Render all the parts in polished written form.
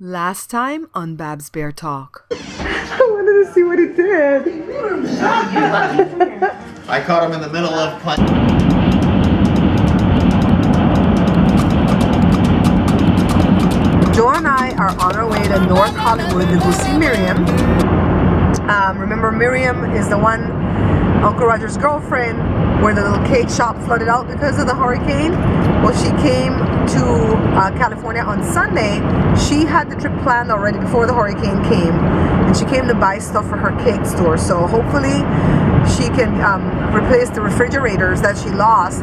Last time on Babs Bear Talk. I wanted to see what it did. I caught him in the middle of punch. Joe and I are on our way to North Hollywood to go see Miriam. Remember, Miriam is the one, Uncle Roger's girlfriend, where the little cake shop flooded out because of the hurricane. Well, she came to California on Sunday. She had the trip planned already before the hurricane came, and she came to buy stuff for her cake store. So hopefully she can replace the refrigerators that she lost.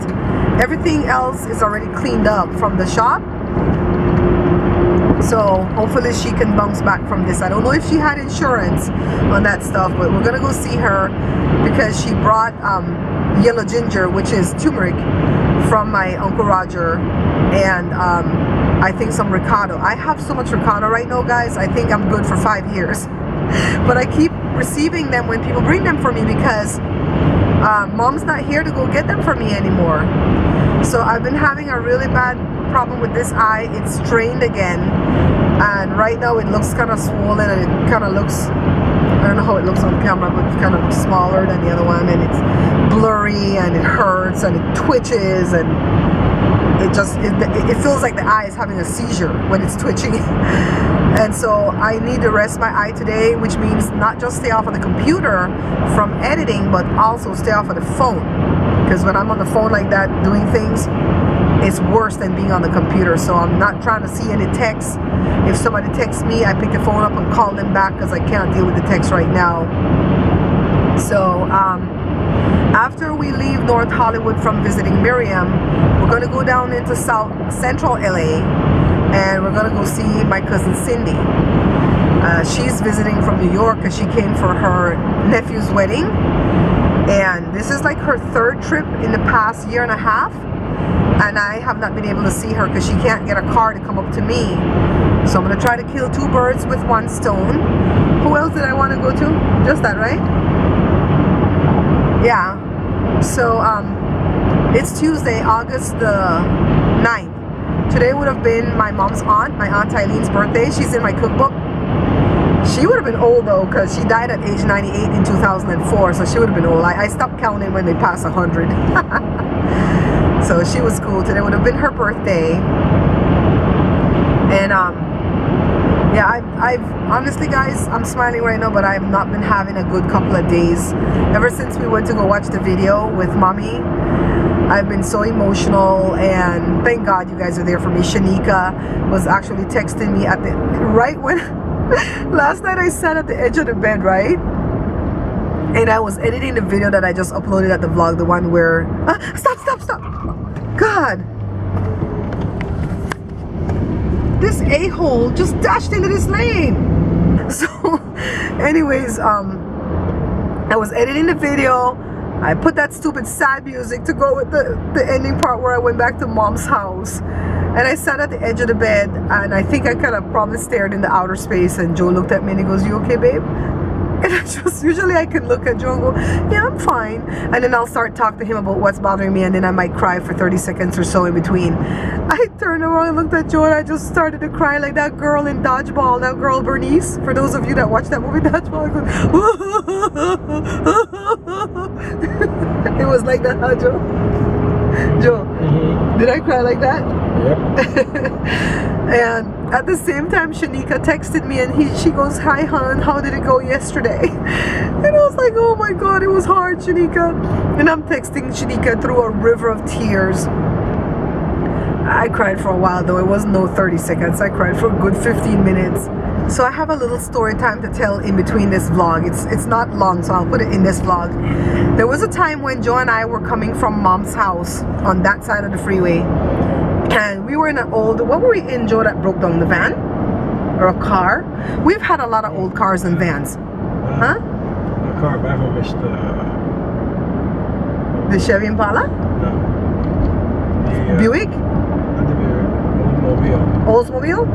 Everything else is already cleaned up from the shop. So hopefully she can bounce back from this. I don't know if she had insurance on that stuff, but we're gonna go see her because she brought yellow ginger, which is turmeric, from my Uncle Roger, and I think some ricotta. I have so much ricotta right now, guys. I think I'm good for 5 years. But I keep receiving them when people bring them for me because mom's not here to go get them for me anymore. So I've been having a really bad problem with this eye. It's strained again, and right now it looks kind of swollen, and it kind of looks, I don't know how it looks on camera, but it kind of looks smaller than the other one, and it's blurry, and it hurts, and it twitches, and it feels like the eye is having a seizure when it's twitching. And so I need to rest my eye today, which means not just stay off of the computer from editing, but also stay off of the phone, because when I'm on the phone like that doing things, it's worse than being on the computer. So I'm not trying to see any texts. If somebody texts me, I pick the phone up and call them back because I can't deal with the text right now. So after we leave North Hollywood from visiting Miriam, we're going to go down into Central LA, and we're going to go see my cousin Cindy. She's visiting from New York because she came for her nephew's wedding, and this is like her third trip in the past year and a half, and I have not been able to see her because she can't get a car to come up to me. So I'm going to try to kill two birds with one stone. Who else did I want to go to? Just that, right? Yeah. So it's Tuesday, August the 9th. Today would have been my mom's aunt, my Aunt Eileen's birthday. She's in my cookbook. She would have been old though, because she died at age 98 in 2004, so she would have been old. I stopped counting when they passed 100. So she was cool. Today would have been her birthday. And yeah, I've honestly, guys, I'm smiling right now, but I've not been having a good couple of days. Ever since we went to go watch the video with mommy, I've been so emotional, and thank God you guys are there for me. Shanika was actually texting me at the right when last night I sat at the edge of the bed, right? And I was editing the video that I just uploaded at the vlog, the one where stop. God, this a-hole just dashed into this lane. So anyways, I was editing the video. I put that stupid sad music to go with the ending part where I went back to mom's house, and I sat at the edge of the bed, and I think I kind of probably stared in the outer space, and Joe looked at me and he goes, "You okay, babe?" And I just, usually I can look at Joe and go, "Yeah, I'm fine." And then I'll start talking to him about what's bothering me, and then I might cry for 30 seconds or so in between. I turned around and looked at Joe, and I just started to cry like that girl in Dodgeball, that girl Bernice. For those of you that watch that movie Dodgeball, it was like that, huh, Joe? Joe, did I cry like that? Yep. And at the same time, Shanika texted me, and she goes, "Hi, hon, how did it go yesterday?" And I was like, "Oh my God, it was hard, Shanika." And I'm texting Shanika through a river of tears. I cried for a while, though. It wasn't no 30 seconds. I cried for a good 15 minutes. So I have a little story time to tell in between this vlog. It's not long, so I'll put it in this vlog. There was a time when Joe and I were coming from mom's house on that side of the freeway, and we were in an old, what were we in, Joe, that broke down? The van? Or a car? We've had a lot of old cars and vans. Huh? The car back of is The Chevy Impala? no. The, Buick? Not the Buick. Oldsmobile. Oldsmobile?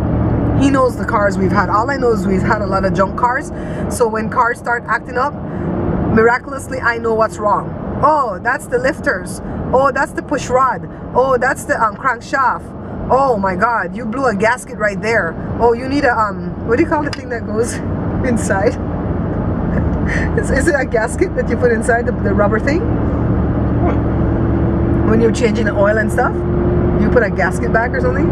He knows the cars we've had. All I know is we've had a lot of junk cars. So when cars start acting up, miraculously I know what's wrong. Oh, that's the lifters. Oh, that's the push rod. Oh, that's the crankshaft. Oh my God, you blew a gasket right there. Oh, you need a, what do you call the thing that goes inside? Is it a gasket that you put inside the rubber thing? What? When you're changing the oil and stuff? You put a gasket back or something?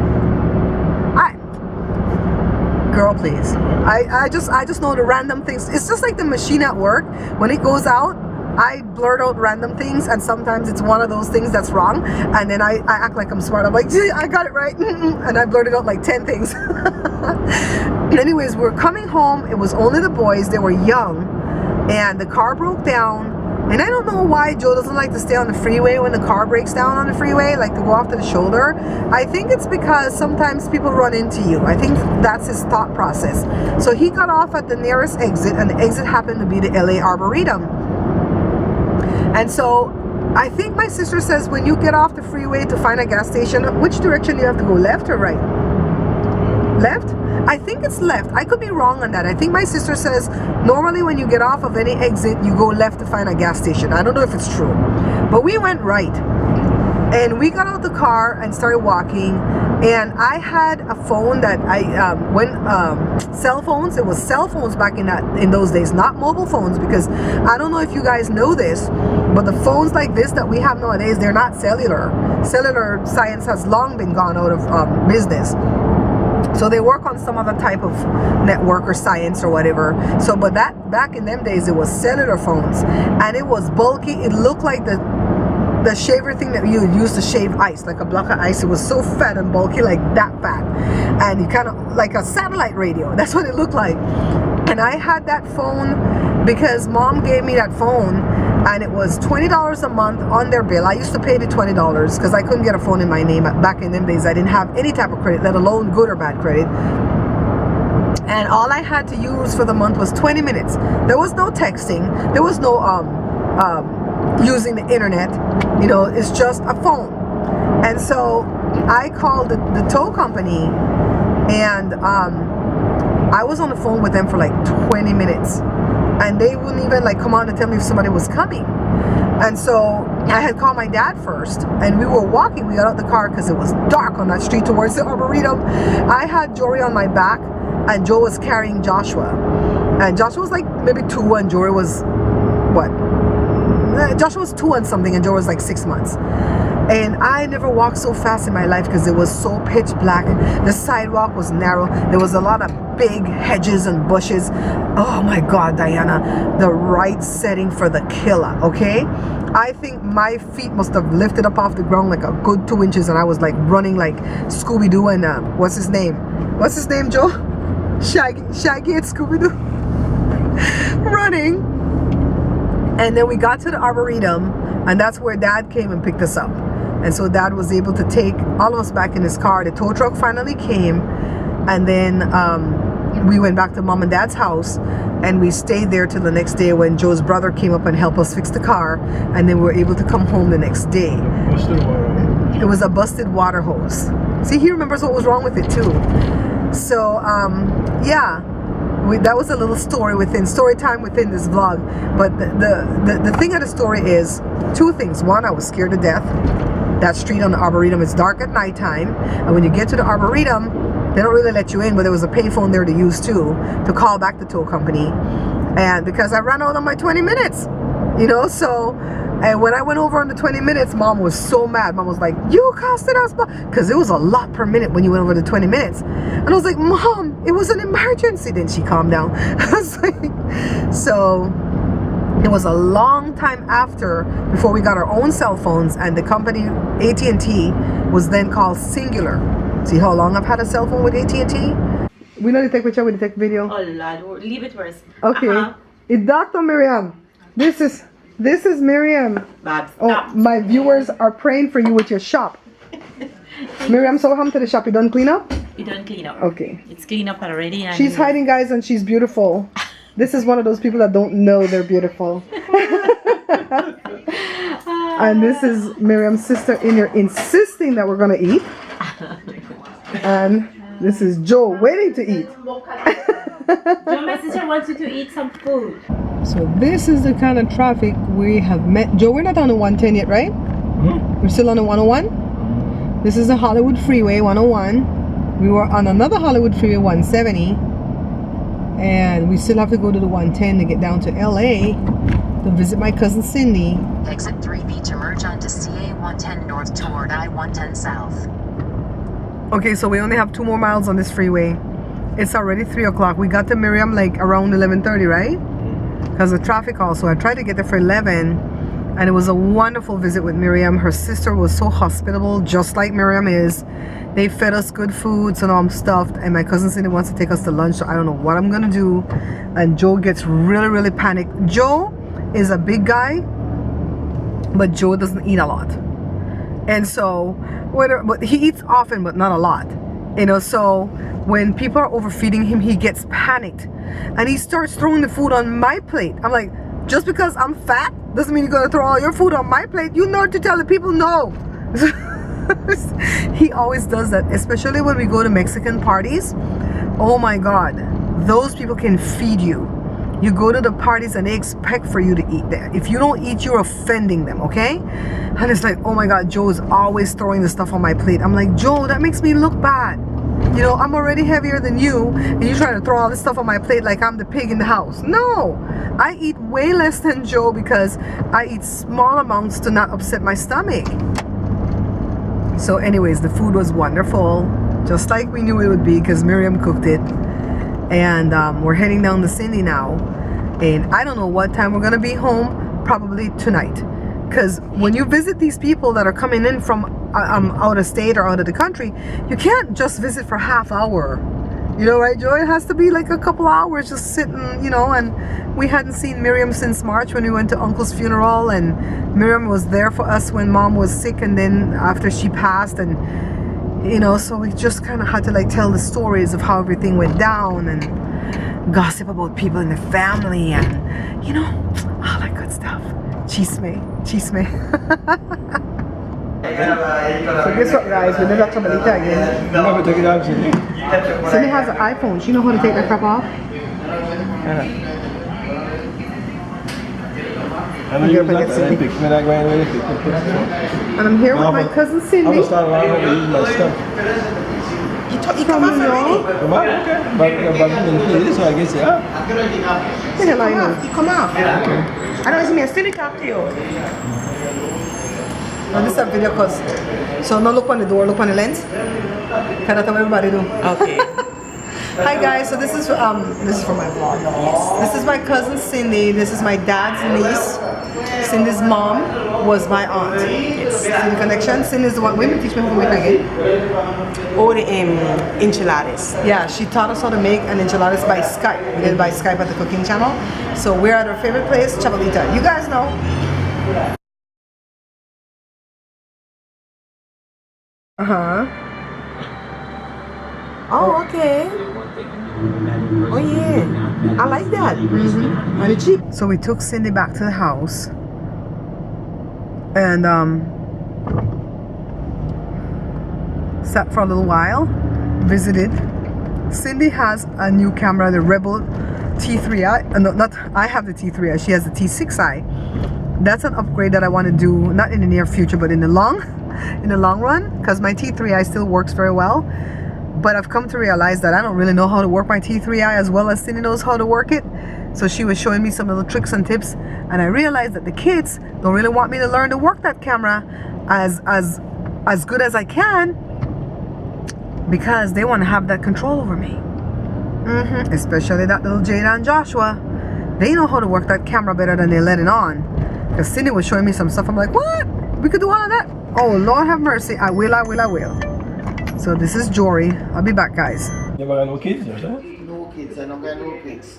Girl, please. I just know the random things. It's just like the machine at work. When it goes out, I blurt out random things, and sometimes it's one of those things that's wrong, and then I act like I'm smart. I'm like, gee, I got it right, and I blurted out like 10 things. Anyways, we're coming home. It was only the boys. They were young, and the car broke down. And I don't know why Joe doesn't like to stay on the freeway when the car breaks down on the freeway, like to go off to the shoulder. I think it's because sometimes people run into you. I think that's his thought process. So he got off at the nearest exit, and the exit happened to be the LA Arboretum. And so I think my sister says when you get off the freeway to find a gas station, which direction do you have to go, left or right? Left? I think it's left. I could be wrong on that. I think my sister says normally when you get off of any exit, you go left to find a gas station. I don't know if it's true. But we went right. And we got out the car and started walking. And I had a phone that cell phones, it was cell phones back in those days, not mobile phones, because I don't know if you guys know this, but the phones like this that we have nowadays, they're not cellular. Cellular science has long been gone out of business. So they work on some other type of network or science or whatever. So, but that back in them days, it was cellular phones, and it was bulky. It looked like the shaver thing that you would use to shave ice, like a block of ice. It was so fat and bulky, like that fat, and you kind of like a satellite radio. That's what it looked like. And I had that phone because Mom gave me that phone, and it was $20 a month on their bill. I used to pay the $20 because I couldn't get a phone in my name. Back in them days, I didn't have any type of credit, let alone good or bad credit. And all I had to use for the month was 20 minutes. There was no texting. There was no using the internet. You know, it's just a phone. And so I called the tow company, and I was on the phone with them for like 20 minutes. And they wouldn't even like come on to tell me if somebody was coming. And so I had called my dad first, and we were walking. We got out the car because it was dark on that street towards the Arboretum. I had Jory on my back, and Joe was carrying Joshua. And Joshua was like maybe 2, and Jory was what? Joshua was 2 and something, and Joe was like 6 months. And I never walked so fast in my life because it was so pitch black. The sidewalk was narrow. There was a lot of big hedges and bushes. Oh my God, Diana, the right setting for the killer, okay? I think my feet must have lifted up off the ground like a good 2 inches, and I was like running like Scooby-Doo and what's his name? What's his name, Joe? Shaggy and Scooby-Doo. Running. And then we got to the Arboretum, and that's where Dad came and picked us up. And so Dad was able to take all of us back in his car. The tow truck finally came, and then we went back to Mom and Dad's house, and we stayed there till the next day when Joe's brother came up and helped us fix the car, and then we were able to come home the next day. It was a busted water hose. See, he remembers what was wrong with it too. So yeah, that was a little story time within this vlog. But the thing of the story is 2 things. One, I was scared to death. That street on the Arboretum is dark at nighttime, and when you get to the Arboretum, they don't really let you in, but there was a payphone there to use too, to call back the tow company. And because I ran out on my 20 minutes, you know, so, and when I went over on the 20 minutes, Mom was so mad. Mom was like, you costed us, because it was a lot per minute when you went over the 20 minutes. And I was like, Mom, it was an emergency. Then she calmed down. I was like, so it was a long time after before we got our own cell phones, and the company AT&T was then called Singular. See how long I've had a cell phone with AT&T? We know to take picture, we take video. Oh Lord, leave it worse. Okay. It's Dr. Miriam. This is Miriam. Babs, oh, my viewers are praying for you with your shop. Miriam, so come to the shop. You done clean up? You done clean up. Okay. It's clean up already. And she's hiding, guys, and she's beautiful. This is one of those people that don't know they're beautiful. And this is Miriam's sister in here insisting that we're gonna eat. And this is Joe waiting to eat. Joe, my sister wants you to eat some food. So this is the kind of traffic we have met. Joe, we're not on the 110 yet, right? We're still on the 101? This is the Hollywood Freeway 101. We were on another Hollywood Freeway 170. And we still have to go to the 110 to get down to LA to visit my cousin Cindy. Exit 3B to merge onto CA 110 north toward I-110 south. Okay, so we only have 2 more miles on this freeway. It's already 3 o'clock. We got to Miriam like around 11:30, right? Because of traffic also. I tried to get there for 11, and it was a wonderful visit with Miriam. Her sister was so hospitable, just like Miriam is. They fed us good food, so now I'm stuffed, and my cousin Cindy wants to take us to lunch, so I don't know what I'm gonna do. And Joe gets really, really panicked. Joe is a big guy, but Joe doesn't eat a lot. And so, but he eats often, but not a lot. You know, so when people are overfeeding him, he gets panicked. And he starts throwing the food on my plate. I'm like, just because I'm fat doesn't mean you're gonna throw all your food on my plate. You know to tell the people no. He always does that, especially when we go to Mexican parties. Oh my God, those people can feed you. You go to the parties and they expect for you to eat there. If you don't eat, you're offending them, okay? And it's like, oh my God, Joe is always throwing the stuff on my plate. I'm like, Joe, that makes me look bad. You know, I'm already heavier than you, and you're trying to throw all this stuff on my plate like I'm the pig in the house. No, I eat way less than Joe because I eat small amounts to not upset my stomach. So anyways, the food was wonderful, just like we knew it would be because Miriam cooked it. And we're heading down to Cindy now. And I don't know what time we're going to be home, probably tonight. Because when you visit these people that are coming in from out of state or out of the country, you can't just visit for half hour. You know, right, Joy? It has to be like a couple hours just sitting, you know. And we hadn't seen Miriam since March when we went to Uncle's funeral. And Miriam was there for us when Mom was sick and then after she passed. And, you know, so we just kind of had to like tell the stories of how everything went down and gossip about people in the family and, you know, all that good stuff. Chisme. So guess what, guys? We never talk about it again. Never take it out, Cindy. Cindy has an iPhone. She know how to take that crap off. I know you was like that. I picked me that way and picked it. And I'm here with my cousin Cindy. I'm going to start around with using my stuff. You come on, Come on, okay. But in this, so I guess, yeah. you come out. I don't see me. I still talk to you. This is a video because so now look on the door, look on the lens. That's what everybody do. Okay. Hi guys, so this is for my vlog. Yes. This is my cousin Cindy. This is my dad's niece. Cindy's mom was my aunt. Yes. See the connection? Cindy's the one. Women teach me how to make again. Or enchiladas. Yeah, she taught us how to make an enchiladas by Skype. We did it by Skype at the cooking channel. So we're at our favorite place, Chavalita. You guys know. Oh, okay. Oh, yeah. I like that. Mm-hmm. And it's cheap. So we took Cindy back to the house. And sat for a little while. Visited. Cindy has a new camera, the Rebel T3i. No, not I have the T3i. She has the T6i. That's an upgrade that I want to do, not in the near future, but in the long run, because my T3i still works very well. But I've come to realize that I don't really know how to work my T3i as well as Cindy knows how to work it. So she was showing me some little tricks and tips, and I realized that the kids don't really want me to learn to work that camera as good as I can, because they want to have that control over me. Especially that little Jada and Joshua. They know how to work that camera better than they let it on. Because Cindy was showing me some stuff. I'm like, what? We could do all of that? Oh, Lord have mercy. I will. So this is Jory. I'll be back, guys. You ever got no kids, or something? No kids, I don't got no kids.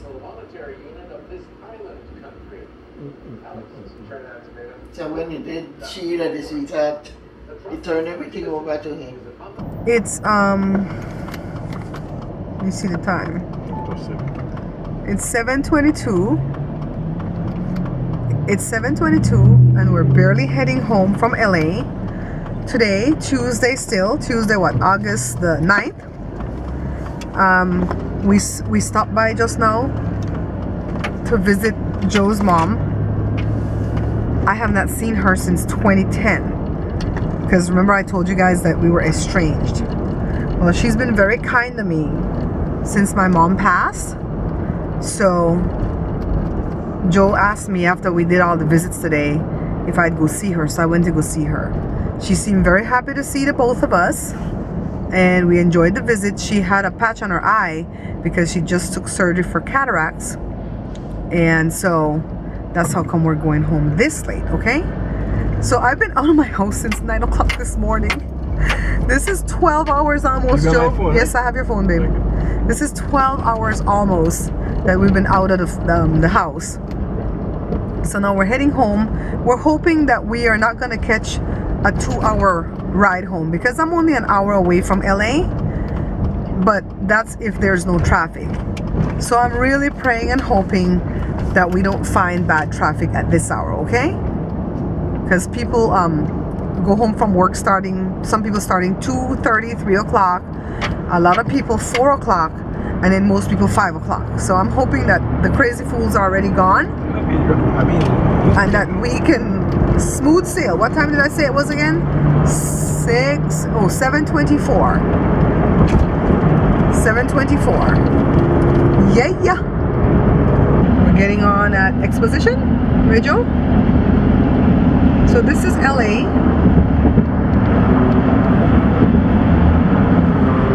So when you did Sheila the sweetheart, you turned everything over to him. It's you see the time. It's 7:22. It's 7:22 and we're barely heading home from LA. Today, Tuesday still. Tuesday what? August the 9th. We stopped by just now to visit Joe's mom. I have not seen her since 2010. because remember I told you guys that we were estranged. Well, she's been very kind to me since my mom passed. So Joe asked me after we did all the visits today if I'd go see her, so I went to go see her. She seemed very happy to see the both of us, and we enjoyed the visit. She had a patch on her eye because she just took surgery for cataracts, and so that's how come we're going home this late. Okay, so I've been out of my house since 9 o'clock this morning. This is 12 hours almost, You got Joe. my phone, Yes, I have your phone, baby. This is 12 hours almost that we've been out of the house. So now we're heading home. We're hoping that we are not going to catch a 2-hour ride home because I'm only an hour away from LA, but that's if there's no traffic. So I'm really praying and hoping that we don't find bad traffic at this hour, okay? Because people go home from work some people starting 2:30, 3 o'clock, a lot of people 4 o'clock, and then most people 5 o'clock. So I'm hoping that the crazy fools are already gone and that we can smooth sail. What time did I say it was again? 7:24. 7:24. Yeah. We're getting on at Exposition, right, Joe? So this is LA.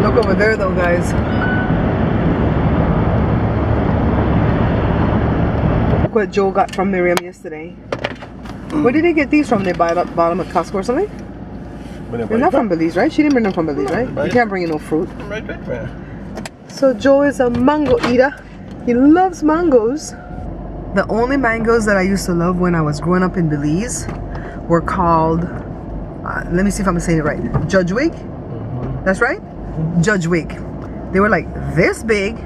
Look over there though, guys. Look what Joe got from Miriam yesterday. Where did they get these from? They buy it at the bottom of Costco or something? They're not from Belize, right? She didn't bring them from Belize, right? You can't bring in no fruit. So Joe is a mango eater. He loves mangoes. The only mangoes that I used to love when I was growing up in Belize were called, let me see if I'm saying it right, Judge Wig. That's right? Judge Wig. They were like this big,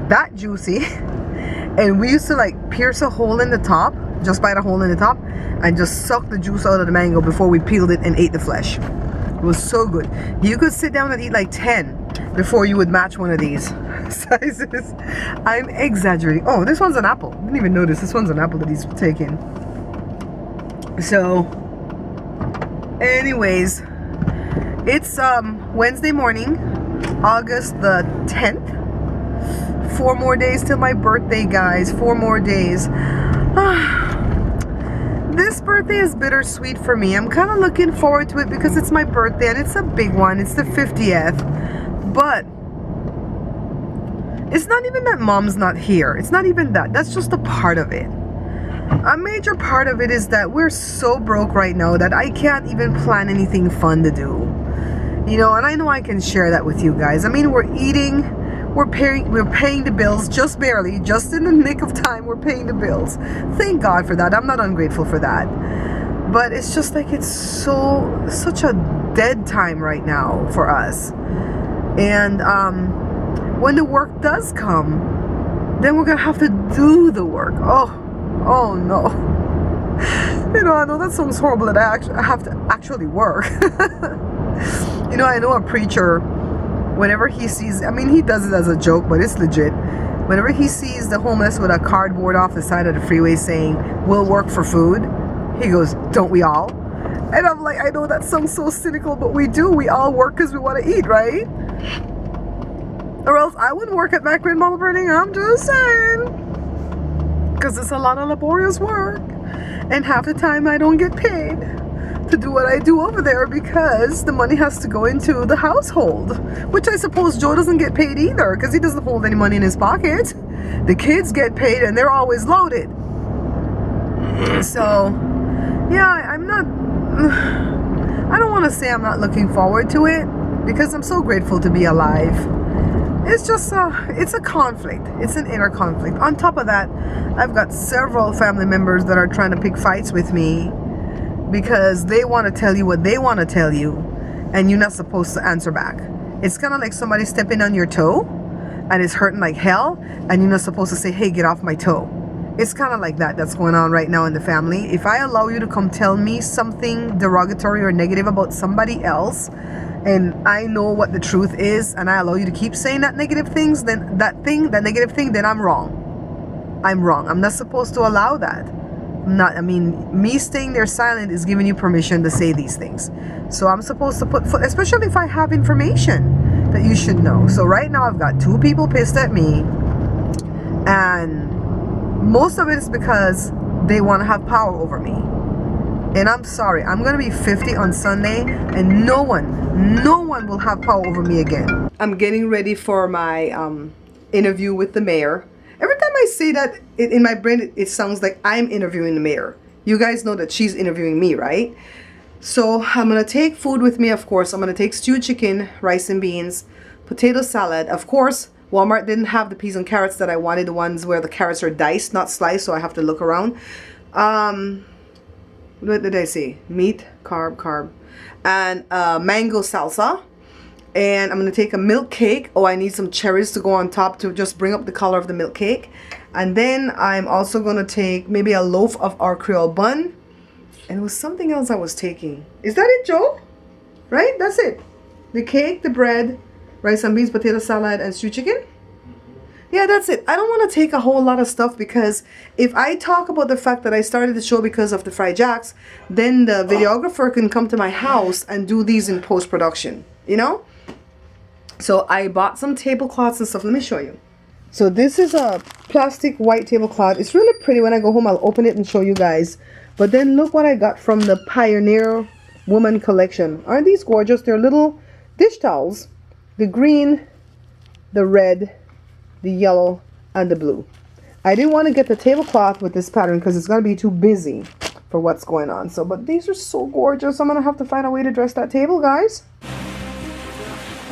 that juicy, and we used to like pierce a hole in the top, just bite a hole in the top, and just suck the juice out of the mango before we peeled it and ate the flesh. It was so good. You could sit down and eat like 10 before you would match one of these sizes. I'm exaggerating. Oh, this one's an apple. I didn't even notice this one's an apple that he's taking. So anyways, it's Wednesday morning, August the 10th. 4 more days till my birthday, guys. 4 more days. This birthday is bittersweet for me. I'm kind of looking forward to it because it's my birthday and it's a big one. It's the 50th. But it's not even that mom's not here. It's not even that. That's just a part of it. A major part of it is that we're so broke right now that I can't even plan anything fun to do. You know, and I know I can share that with you guys. I mean, we're eating, we're paying the bills just barely, just in the nick of time. We're paying the bills. Thank God for that. I'm not ungrateful for that. But it's just like it's such a dead time right now for us. And when the work does come, then we're gonna have to do the work. Oh no. You know, I know that sounds horrible that I have to actually work. You know, I know a preacher, whenever he sees, I mean, he does it as a joke, but it's legit. Whenever he sees the homeless with a cardboard off the side of the freeway saying, "We'll work for food," he goes, "Don't we all?" And I'm like, I know that sounds so cynical, but we do. We all work because we want to eat, right? Or else I wouldn't work at Macro and Mall Burning. I'm just saying. Because it's a lot of laborious work. And half the time I don't get paid to do what I do over there because the money has to go into the household. Which I suppose Joe doesn't get paid either because he doesn't hold any money in his pocket. The kids get paid and they're always loaded. So, yeah, I don't want to say I'm not looking forward to it because I'm so grateful to be alive. It's just it's a conflict. It's an inner conflict. On top of that, I've got several family members that are trying to pick fights with me because they want to tell you what they want to tell you and you're not supposed to answer back. It's kind of like somebody stepping on your toe and it's hurting like hell and you're not supposed to say, "Hey, get off my toe." It's kind of like that's going on right now in the family. If I allow you to come tell me something derogatory or negative about somebody else, and I know what the truth is, and I allow you to keep saying that negative things, then that negative thing, then I'm wrong. I'm wrong. I'm not supposed to allow that. Not, I mean, me staying there silent is giving you permission to say these things. So I'm supposed to put foot, especially if I have information that you should know. So right now I've got 2 people pissed at me, and most of it is because they want to have power over me. And I'm sorry, I'm gonna be 50 on Sunday, and no one will have power over me again. I'm getting ready for my interview with the mayor. Every time I say that, in my brain, it sounds like I'm interviewing the mayor. You guys know that she's interviewing me, right? So I'm gonna take food with me, of course. I'm gonna take stewed chicken, rice and beans, potato salad. Of course, Walmart didn't have the peas and carrots that I wanted, the ones where the carrots are diced, not sliced, so I have to look around. What did I say? Meat, carb, and mango salsa. And I'm gonna take a milk cake. Oh, I need some cherries to go on top to just bring up the color of the milk cake. And then I'm also gonna take maybe a loaf of our Creole bun. And it was something else I was taking. Is that it, Joe? Right? That's it. The cake, the bread, rice and beans, potato salad, and stewed chicken. Yeah, that's it. I don't want to take a whole lot of stuff, because if I talk about the fact that I started the show because of the fried jacks, then the videographer can come to my house and do these in post-production, you know? So I bought some tablecloths and stuff. Let me show you. So this is a plastic white tablecloth. It's really pretty. When I go home, I'll open it and show you guys. But then look what I got from the Pioneer Woman collection. Aren't these gorgeous? They're little dish towels. The green, the red, the yellow, and the blue. I didn't want to get the tablecloth with this pattern because it's going to be too busy for what's going on. So, but these are so gorgeous. I'm going to have to find a way to dress that table, guys.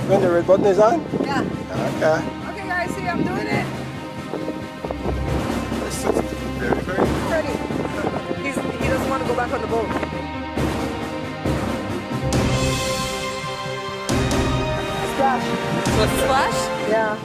When the red button is on? Yeah. Okay. Okay, guys, see, I'm doing it. Ready. He doesn't want to go back on the boat. Splash. Splash? Yeah.